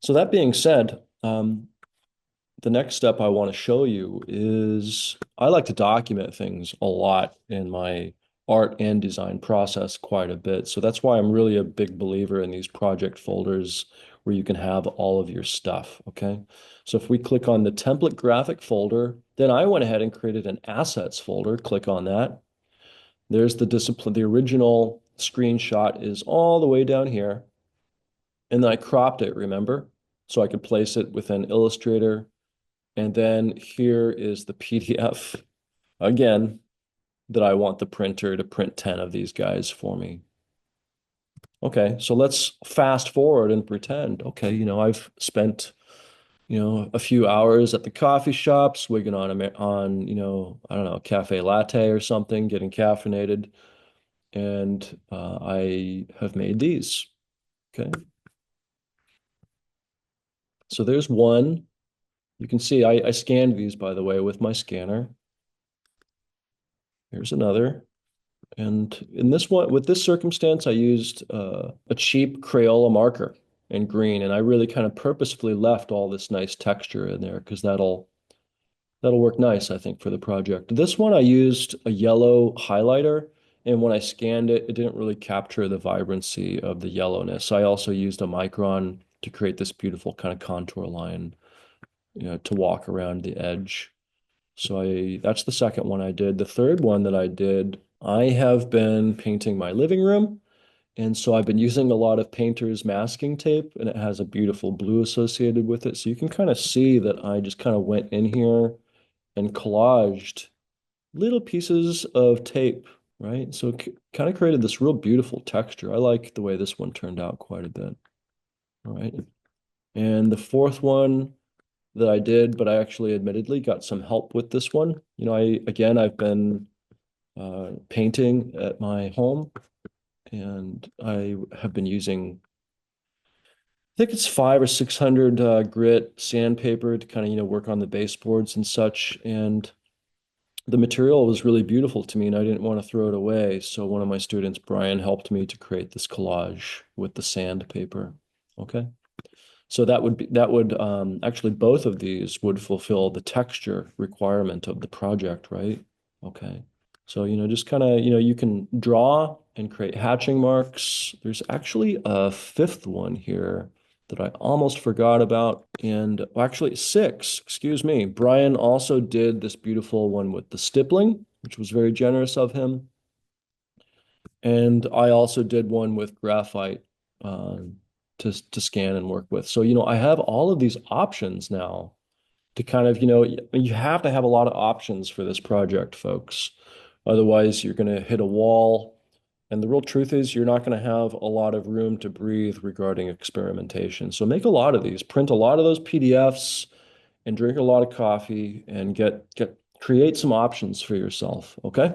So that being said, the next step I want to show you is I like to document things a lot in my art and design process quite a bit. So that's why I'm really a big believer in these project folders where you can have all of your stuff. Okay. So if we click on the template graphic folder, then I went ahead and created an assets folder. Click on that. There's the discipline. The original screenshot is all the way down here. And then I cropped it, remember? So I could place it within Illustrator. And then here is the PDF again that I want the printer to print 10 of these guys for me. Okay, so let's fast forward and pretend, okay, I've spent, a few hours at the coffee shop, swigging on, I don't know, cafe latte or something, getting caffeinated, and I have made these. Okay, so there's one. You can see I scanned these, by the way, with my scanner. Here's another. And in this one, with this circumstance, I used a cheap Crayola marker in green, and I really kind of purposefully left all this nice texture in there because that'll work nice, I think, for the project. This one I used a yellow highlighter, and when I scanned it, it didn't really capture the vibrancy of the yellowness. I also used a micron to create this beautiful kind of contour line, to walk around the edge. So that's the second one I did. The third one that I did, I have been painting my living room. And so I've been using a lot of painter's masking tape, and it has a beautiful blue associated with it. So you can kind of see that I just kind of went in here and collaged little pieces of tape, right? So it kind of created this real beautiful texture. I like the way this one turned out quite a bit. All right. And the fourth one that I did, but I actually admittedly got some help with this one. I've been painting at my home, and I have been using, I think it's 500 or 600 grit sandpaper to kind of, work on the baseboards and such. And the material was really beautiful to me, and I didn't want to throw it away. So one of my students, Brian, helped me to create this collage with the sandpaper. Okay. So that would actually both of these would fulfill the texture requirement of the project, right? Okay. So, just kind of, you can draw and create hatching marks. There's actually a fifth one here that I almost forgot about. And well, actually six, excuse me. Brian also did this beautiful one with the stippling, which was very generous of him. And I also did one with graphite to scan and work with. So, I have all of these options now to kind of, you have to have a lot of options for this project, folks. Otherwise, you're going to hit a wall. And the real truth is, you're not going to have a lot of room to breathe regarding experimentation. So make a lot of these, print a lot of those PDFs, and drink a lot of coffee, and create some options for yourself. Okay.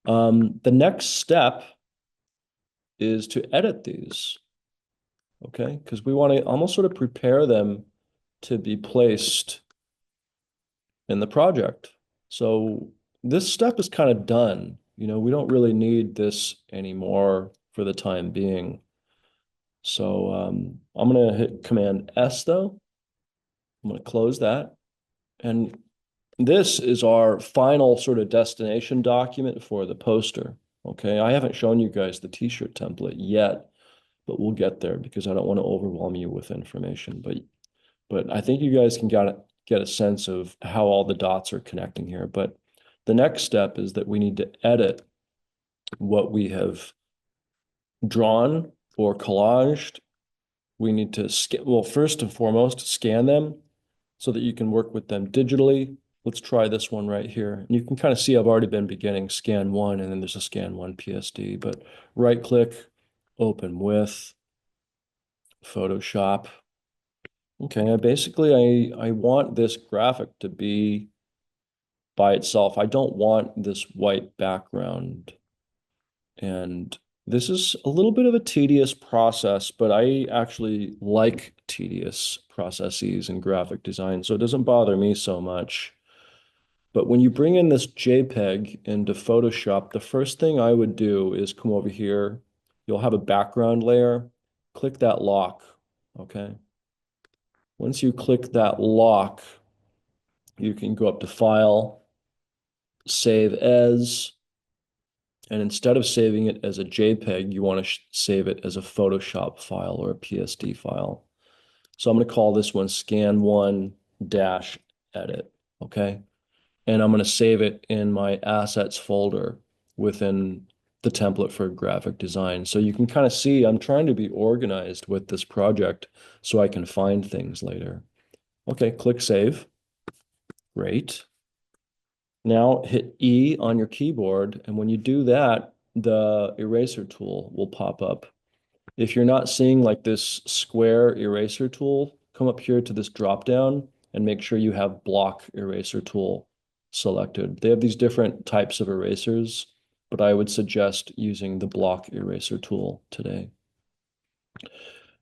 The next step is to edit these. Okay, because we want to almost sort of prepare them to be placed in the project. So this step is kind of done. We don't really need this anymore for the time being. So I'm going to hit Command S though. I'm going to close that. And this is our final sort of destination document for the poster. Okay, I haven't shown you guys the t-shirt template yet, but we'll get there because I don't want to overwhelm you with information. But I think you guys can get a sense of how all the dots are connecting here. But the next step is that we need to edit what we have drawn or collaged. We need to well, first and foremost, scan them so that you can work with them digitally. Let's try this one right here. And you can kind of see I've already been beginning scan one, and then there's a scan one PSD, but right click, open with Photoshop. Okay, I want this graphic to be by itself. I don't want this white background. And this is a little bit of a tedious process, but I actually like tedious processes in graphic design, so it doesn't bother me so much. But when you bring in this JPEG into Photoshop, the first thing I would do is come over here. You'll have a background layer, click that lock, okay? Once you click that lock, you can go up to File, Save As, and instead of saving it as a JPEG, you want to save it as a Photoshop file or a PSD file. So I'm going to call this one scan1-edit, okay? And I'm going to save it in my assets folder within the template for graphic design. So you can kind of see I'm trying to be organized with this project so I can find things later. Okay, click save. Great. Now hit E on your keyboard, and when you do that, the eraser tool will pop up. If you're not seeing like this square eraser tool, come up here to this drop down and make sure you have block eraser tool selected. They have these different types of erasers, but I would suggest using the block eraser tool today.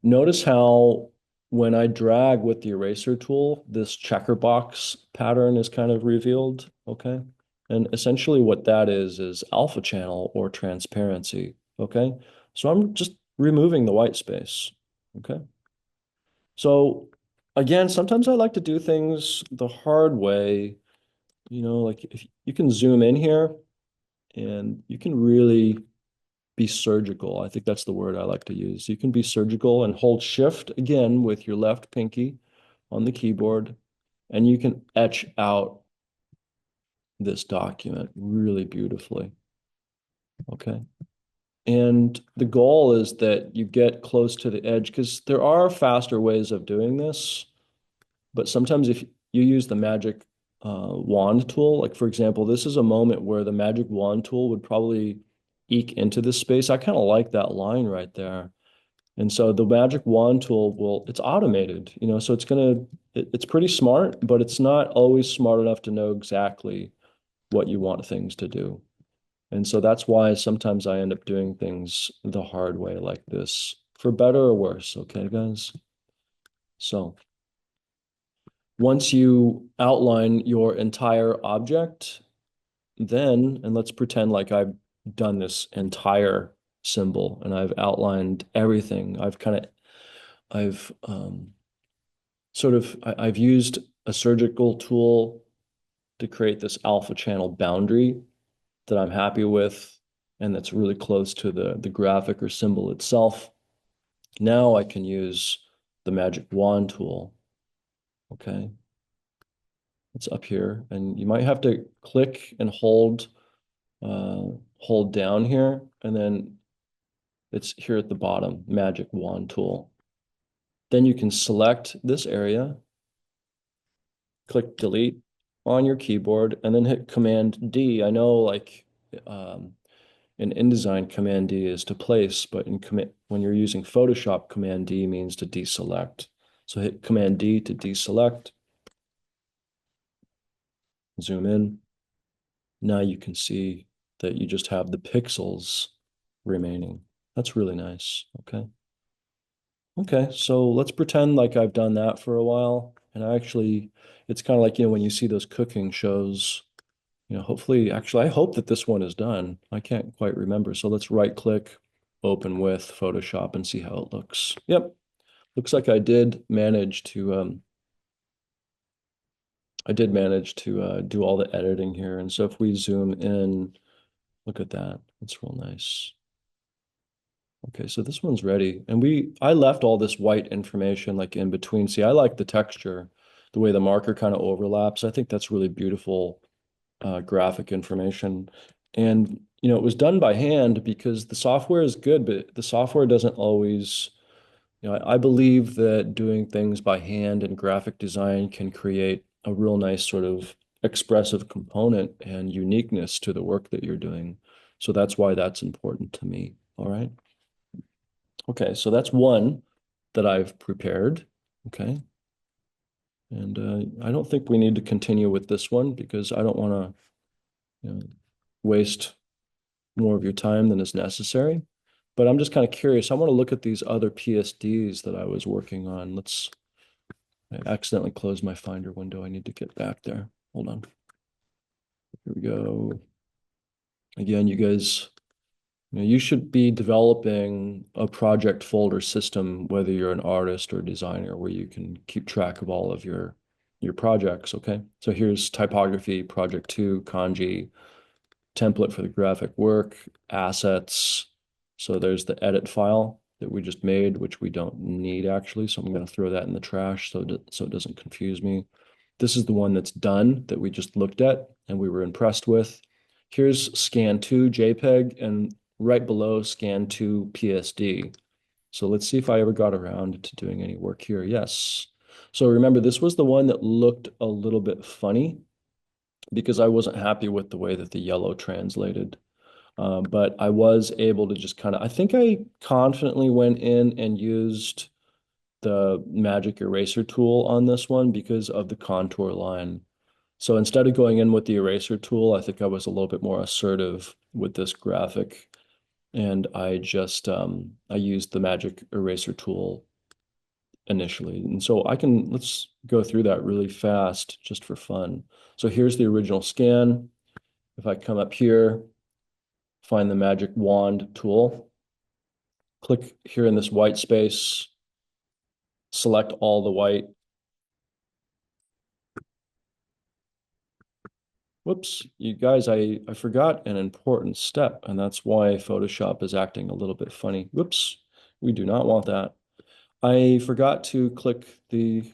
Notice how when I drag with the eraser tool, this checker box pattern is kind of revealed, okay? And essentially what that is alpha channel or transparency, okay? So I'm just removing the white space, okay? So again, sometimes I like to do things the hard way, like if you can zoom in here and you can really be surgical. I think that's the word I like to use. You can be surgical and hold shift again with your left pinky on the keyboard, and you can etch out this document really beautifully. Okay. And the goal is that you get close to the edge because there are faster ways of doing this, but sometimes if you use the magic wand tool, like for example, this is a moment where the magic wand tool would probably eke into this space. I kind of like that line right there. And so the magic wand tool it's automated, so it's pretty smart, but it's not always smart enough to know exactly what you want things to do. And so that's why sometimes I end up doing things the hard way like this, for better or worse. Okay, guys? So once you outline your entire object, and let's pretend like I've done this entire symbol and I've outlined everything. I've I've used a surgical tool to create this alpha channel boundary that I'm happy with and that's really close to the graphic or symbol itself. Now I can use the magic wand tool. Okay. It's up here and you might have to click and hold down here, and then it's here at the bottom, magic wand tool. Then you can select this area, click delete on your keyboard, and then hit Command D. I know um, in InDesign, Command D is to place, but when you're using Photoshop, Command D means to deselect. So hit Command D to deselect, zoom in. Now you can see that you just have the pixels remaining. That's really nice, okay? Okay, so let's pretend like I've done that for a while. And it's kind of like, when you see those cooking shows, hopefully, actually, I hope that this one is done. I can't quite remember. So let's right click, open with Photoshop and see how it looks. Yep, looks like I did manage to do all the editing here. And so if we zoom in, look at that. It's real nice. Okay, so this one's ready. And I left all this white information like in between. See, I like the texture, the way the marker kind of overlaps. I think that's really beautiful graphic information. And, it was done by hand because the software is good, but the software doesn't always, I believe that doing things by hand and graphic design can create a real nice sort of expressive component and uniqueness to the work that you're doing. So that's why that's important to me. All right. Okay, so that's one that I've prepared. Okay. And I don't think we need to continue with this one because I don't want to waste more of your time than is necessary. But I'm just kind of curious. I want to look at these other PSDs that I was working on. I accidentally closed my Finder window. I need to get back there. Hold on. Here we go. Again, you guys You should be developing a project folder system, whether you're an artist or designer, where you can keep track of all of your projects. Okay. So here's typography, project two, Kanji, template for the graphic work, assets. So there's the edit file that we just made, which we don't need actually. So I'm going to throw that in the trash so it doesn't confuse me. This is the one that's done that we just looked at and we were impressed with. Here's scan to JPEG and right below scan to PSD. So let's see if I ever got around to doing any work here. Yes. So remember, this was the one that looked a little bit funny because I wasn't happy with the way that the yellow translated. But I was able to just kind of, I think I confidently went in and used the magic eraser tool on this one because of the contour line. So instead of going in with the eraser tool, I think I was a little bit more assertive with this graphic. And I used the magic eraser tool initially. And so let's go through that really fast just for fun. So here's the original scan. If I come up here, find the magic wand tool, click here in this white space, select all the white. Whoops, you guys, I forgot an important step, and that's why Photoshop is acting a little bit funny. Whoops, we do not want that. I forgot to click the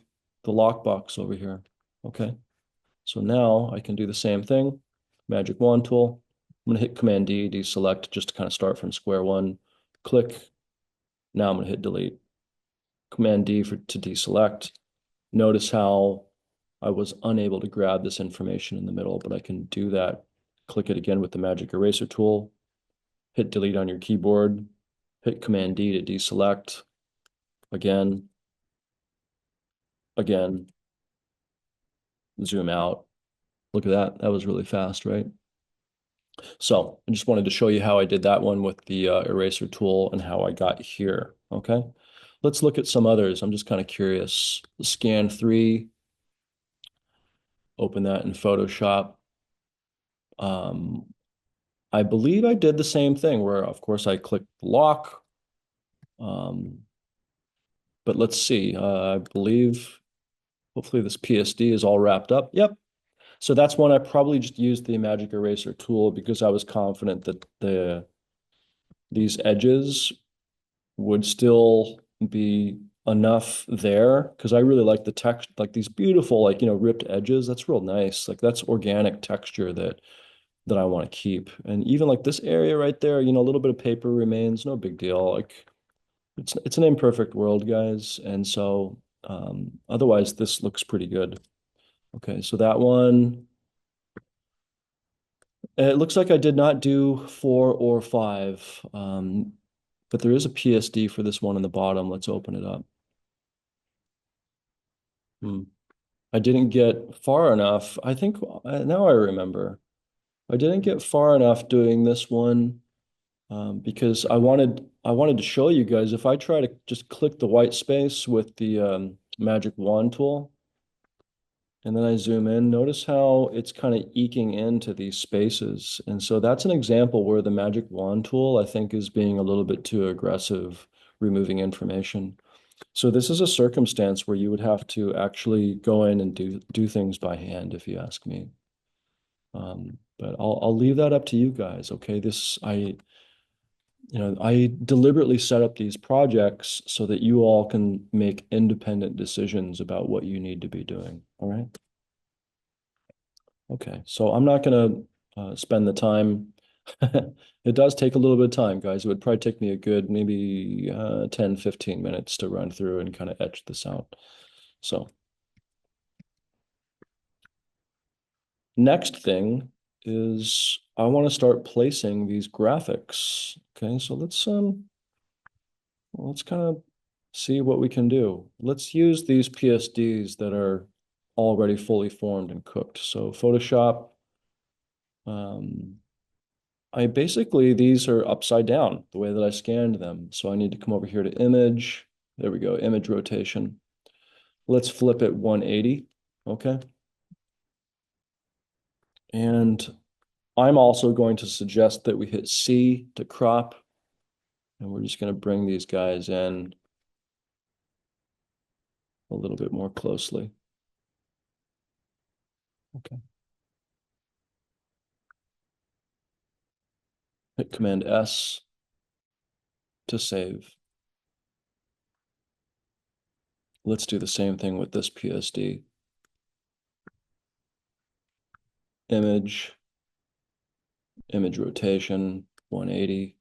lockbox over here. Okay, so now I can do the same thing. Magic wand tool. I'm gonna hit Command D, deselect, just to kind of start from square one. Click. Now I'm gonna hit delete. Command D to deselect. Notice how I was unable to grab this information in the middle, but I can do that. Click it again with the magic eraser tool, hit delete on your keyboard, hit Command D to deselect, again, again, zoom out. Look at that. That was really fast, right? So I just wanted to show you how I did that one with the eraser tool and how I got here. Okay. Let's look at some others. I'm just kind of curious. Scan 3, open that in Photoshop. Um, I believe I did the same thing where, of course, I clicked lock. Um, but let's see. I believe hopefully this PSD is all wrapped up. Yep. So that's one I probably just used the magic eraser tool because I was confident that these edges would still be enough there because I really like the text, like these beautiful, like, ripped edges. That's real nice. Like that's organic texture that I want to keep. And even like this area right there, a little bit of paper remains, no big deal. Like it's an imperfect world, guys. And so otherwise this looks pretty good. Okay, so that one, it looks like I did not do 4 or 5. But there is a PSD for this one in the bottom. Let's open it up. Hmm. I didn't get far enough. I think now I remember. I didn't get far enough doing this one because I wanted to show you guys if I try to just click the white space with the magic wand tool and then I zoom in, notice how it's kind of eking into these spaces. And so that's an example where the magic wand tool, I think, is being a little bit too aggressive, removing information. So this is a circumstance where you would have to actually go in and do things by hand, if you ask me. But I'll leave that up to you guys. Okay, I deliberately set up these projects so that you all can make independent decisions about what you need to be doing. All right. Okay, so I'm not gonna spend the time. It does take a little bit of time, guys. It would probably take me a good maybe 10, 15 minutes to run through and kind of etch this out. So next thing is I want to start placing these graphics. Okay, so let's kind of see what we can do. Let's use these PSDs that are already fully formed and cooked. So Photoshop, um, these are upside down the way that I scanned them. So I need to come over here to image. There we go, image rotation. Let's flip it 180. Okay. And I'm also going to suggest that we hit C to crop, and we're just going to bring these guys in a little bit more closely. Okay. Hit Command S to save. Let's do the same thing with this PSD. Image, image rotation, 180.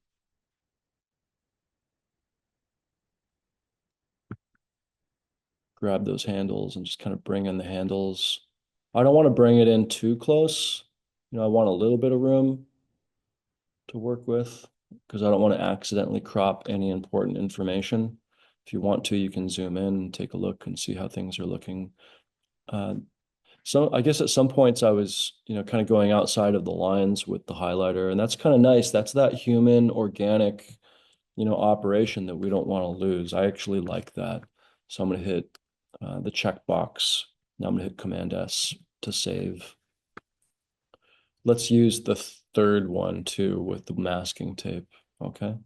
Grab those handles and just kind of bring in the handles. I don't want to bring it in too close. I want a little bit of room to work with because I don't want to accidentally crop any important information. If you want to, you can zoom in and take a look and see how things are looking. Uh, so I guess at some points I was, kind of going outside of the lines with the highlighter, and that's kind of nice. That's that human, organic, operation that we don't want to lose. I actually like that. So I'm going to hit the checkbox. Now I'm going to hit Command S to save. Let's use the third one too with the masking tape. Okay.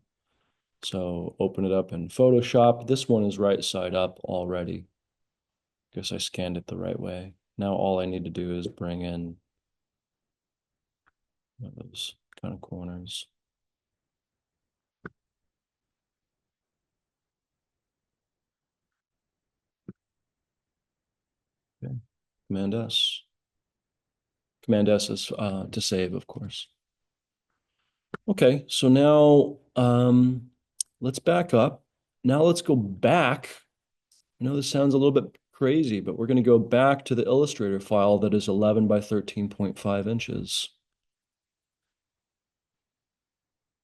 So open it up in Photoshop. This one is right side up already. Guess I scanned it the right way. Now all I need to do is bring in those kind of corners. Okay. Command S. Command S is to save, of course. Okay, so now let's back up. Now let's go back. I know this sounds a little bit crazy, but we're going to go back to the Illustrator file that is 11 by 13.5 inches.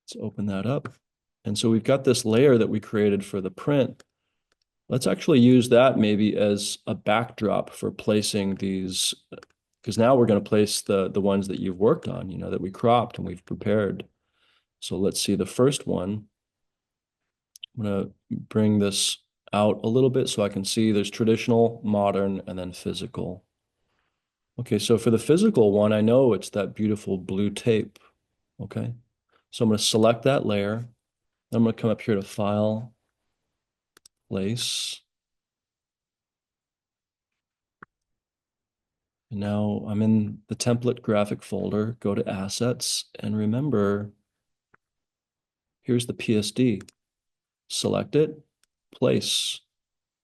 Let's open that up. And so we've got this layer that we created for the print. Let's actually use that maybe as a backdrop for placing these, because now we're going to place the ones that you've worked on, that we cropped and we've prepared. So let's see the first one. I'm going to bring this out a little bit so I can see there's traditional, modern, and then physical. Okay, so for the physical one, I know it's that beautiful blue tape. Okay, so I'm going to select that layer. I'm going to come up here to File, Place. And now I'm in the template graphic folder, go to Assets, and remember, here's the PSD. Select it, place.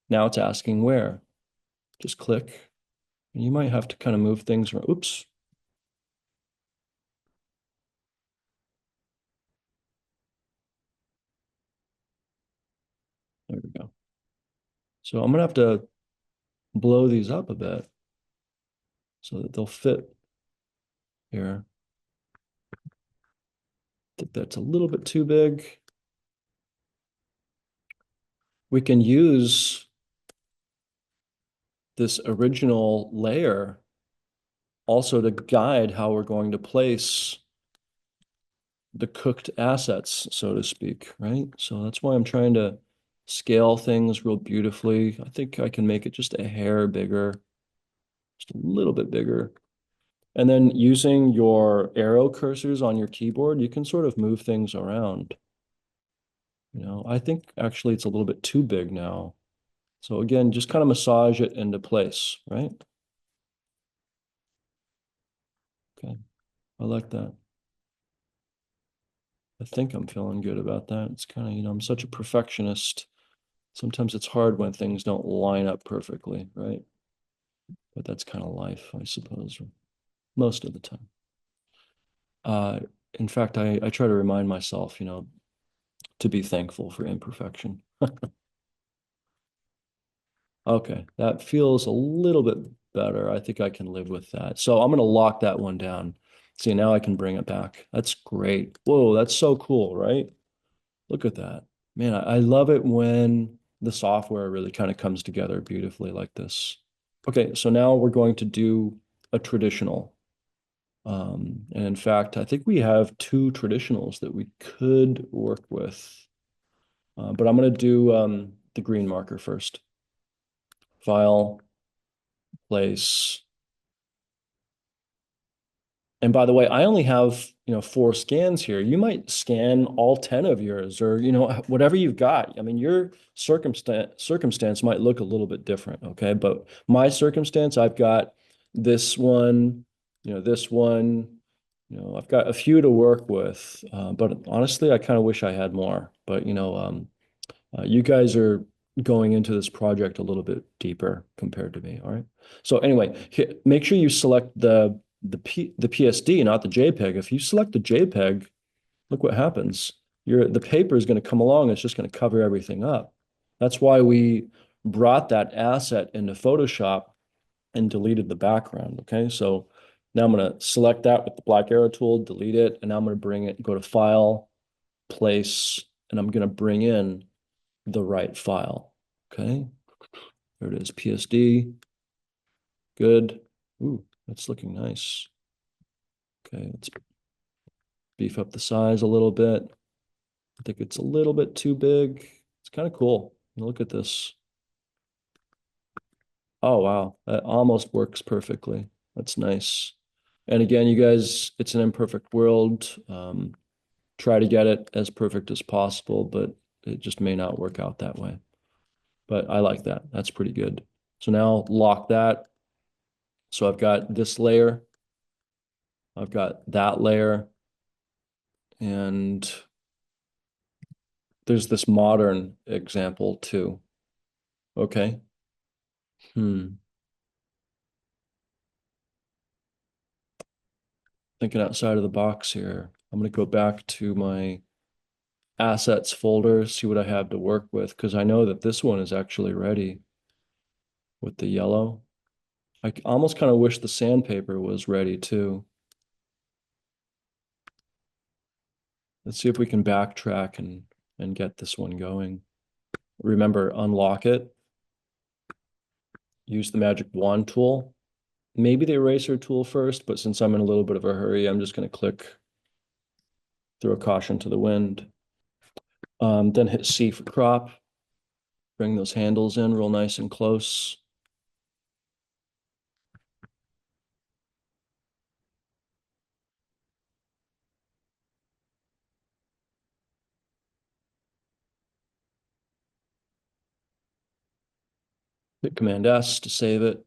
Now it's asking where. Just click. And you might have to kind of move things around. Oops. There we go. So I'm gonna have to blow these up a bit so that they'll fit here. I think that's a little bit too big. We can use this original layer also to guide how we're going to place the cooked assets, so to speak, right? So that's why I'm trying to scale things real beautifully. I think I can make it just a hair bigger, just a little bit bigger. And then using your arrow cursors on your keyboard, you can sort of move things around. I think actually it's a little bit too big now. So again, just kind of massage it into place, right? Okay, I like that. I think I'm feeling good about that. It's kind of, I'm such a perfectionist. Sometimes it's hard when things don't line up perfectly, right? But that's kind of life, I suppose, most of the time. Uh, in fact, I try to remind myself, to be thankful for imperfection. Okay, that feels a little bit better. I think I can live with that. So I'm going to lock that one down. See, now I can bring it back. That's great. Whoa, that's so cool, right? Look at that. Man, I love it when the software really kind of comes together beautifully like this. Okay, so now we're going to do a traditional. And in fact, I think we have two traditionals that we could work with. But I'm going to do the green marker first. File, place. And by the way, I only have, 4 scans here. You might scan all 10 of yours or, whatever you've got. I mean, your circumstance might look a little bit different, okay? But my circumstance, I've got this one, this one, I've got a few to work with. But honestly, I kind of wish I had more. But, you guys are going into this project a little bit deeper compared to me. All right. So anyway, make sure you select the PSD, not the JPEG. If you select the JPEG, look what happens. The paper is going to come along. It's just going to cover everything up. That's why we brought that asset into Photoshop and deleted the background. Okay. So now I'm going to select that with the black arrow tool, delete it, and now I'm going to bring it, go to File, Place, and I'm going to bring in the right file. Okay, there it is, PSD. Good. Ooh, that's looking nice. Okay, let's beef up the size a little bit. I think it's a little bit too big. It's kind of cool. Look at this. Oh, wow. That almost works perfectly. That's nice. And again, you guys, it's an imperfect world. Try to get it as perfect as possible, but it just may not work out that way. But I like that. That's pretty good. So now lock that. So I've got this layer, I've got that layer, and there's this modern example too. Okay. Hmm. Thinking outside of the box here. I'm going to go back to my assets folder, see what I have to work with, because I know that this one is actually ready with the yellow. I almost kind of wish the sandpaper was ready too. Let's see if we can backtrack and get this one going. Remember, unlock it, use the magic wand tool, maybe the eraser tool first, but since I'm in a little bit of a hurry, I'm just going to click, throw caution to the wind. Then hit C for crop, bring those handles in real nice and close. Hit Command S to save it.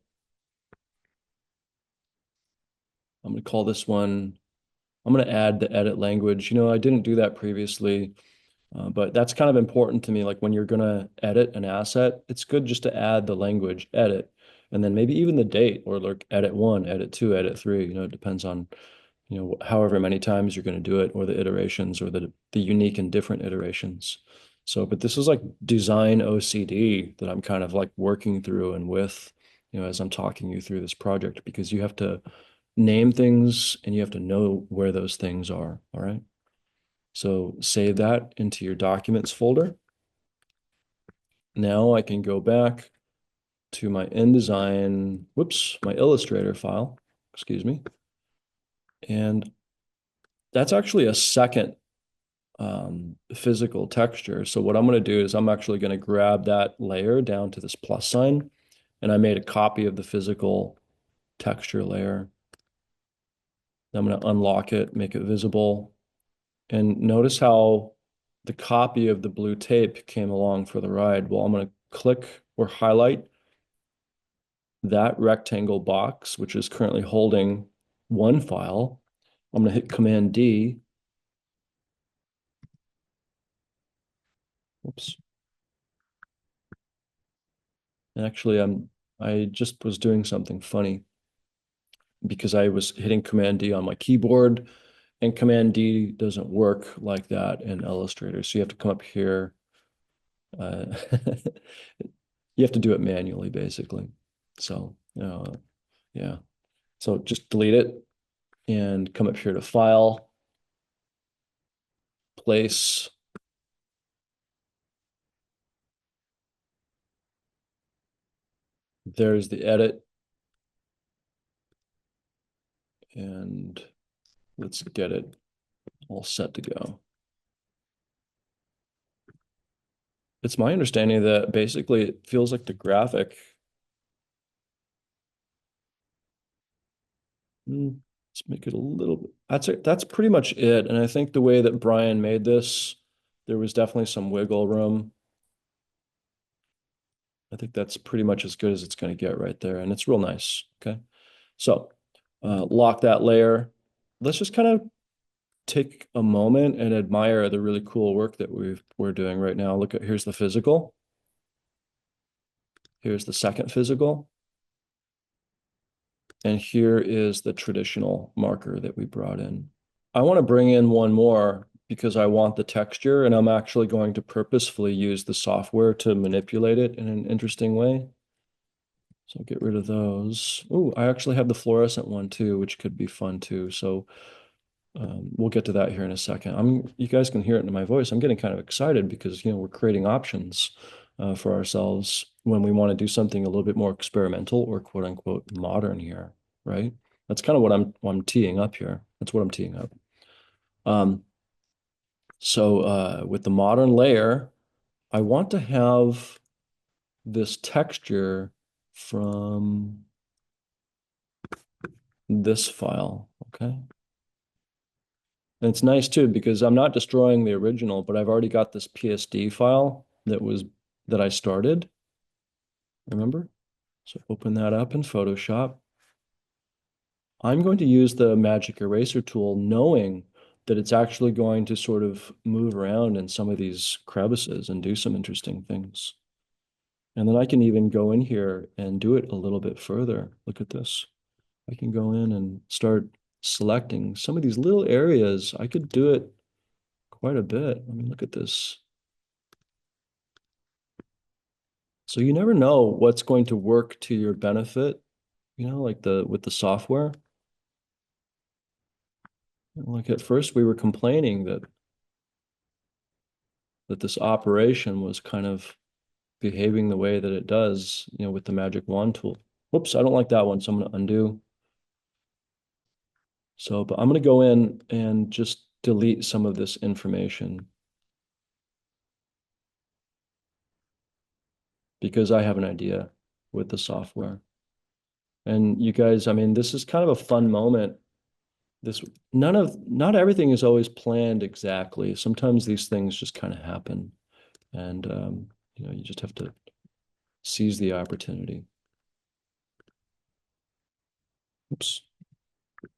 I'm going to call this one, I'm going to add the edit language. I didn't do that previously. But that's kind of important to me. Like when you're going to edit an asset, it's good just to add the language edit and then maybe even the date or like edit one, edit two, edit three. It depends on, however many times you're going to do it or the iterations or the unique and different iterations. So, but this is like design OCD that I'm kind of like working through and with, as I'm talking you through this project because you have to name things and you have to know where those things are. All right. So save that into your documents folder. Now I can go back to my InDesign, whoops, my Illustrator file, excuse me. And that's actually a second physical texture. So what I'm going to do is I'm actually going to grab that layer down to this plus sign, and I made a copy of the physical texture layer. I'm going to unlock it, make it visible, and notice how the copy of the blue tape came along for the ride. Well, I'm going to click or highlight that rectangle box, which is currently holding one file. I'm going to hit Command D. Oops. And actually, I just was doing something funny because I was hitting Command D on my keyboard, and Command D doesn't work like that in Illustrator. So you have to come up here. Uh, you have to do it manually, basically. So, yeah. So just delete it and come up here to File, Place. There's the edit, and let's get it all set to go. It's my understanding that basically it feels like the graphic. Let's make it a little bit. That's it. That's pretty much it. And I think the way that Brian made this, there was definitely some wiggle room. I think that's pretty much as good as it's going to get right there. And it's real nice. Okay. So lock that layer. Let's just kind of take a moment and admire the really cool work that we're doing right now. Look at, here's the physical. Here's the second physical. And here is the traditional marker that we brought in. I want to bring in one more because I want the texture, and I'm actually going to purposefully use the software to manipulate it in an interesting way. So I'll get rid of those. Oh, I actually have the fluorescent one too, which could be fun too. So we'll get to that here in a second. You guys can hear it in my voice. I'm getting kind of excited because, we're creating options for ourselves when we want to do something a little bit more experimental or quote unquote modern here, right? That's kind of what I'm teeing up here. That's what I'm teeing up. Um, so with the modern layer, I want to have this texture from this file, okay? And it's nice too because I'm not destroying the original, but I've already got this PSD file that I started, remember? So open that up in Photoshop. I'm going to use the magic eraser tool knowing that it's actually going to sort of move around in some of these crevices and do some interesting things. And then I can even go in here and do it a little bit further. Look at this. I can go in and start selecting some of these little areas. I could do it quite a bit. I mean, look at this. So you never know what's going to work to your benefit, like with the software. Like at first we were complaining that this operation was kind of behaving the way that it does, with the magic wand tool. Whoops, I don't like that one, so I'm going to undo. So, but I'm going to go in and just delete some of this information because I have an idea with the software. And you guys, I mean, this is kind of a fun moment. This not everything is always planned exactly. Sometimes these things just kind of happen, and you just have to seize the opportunity. Oops.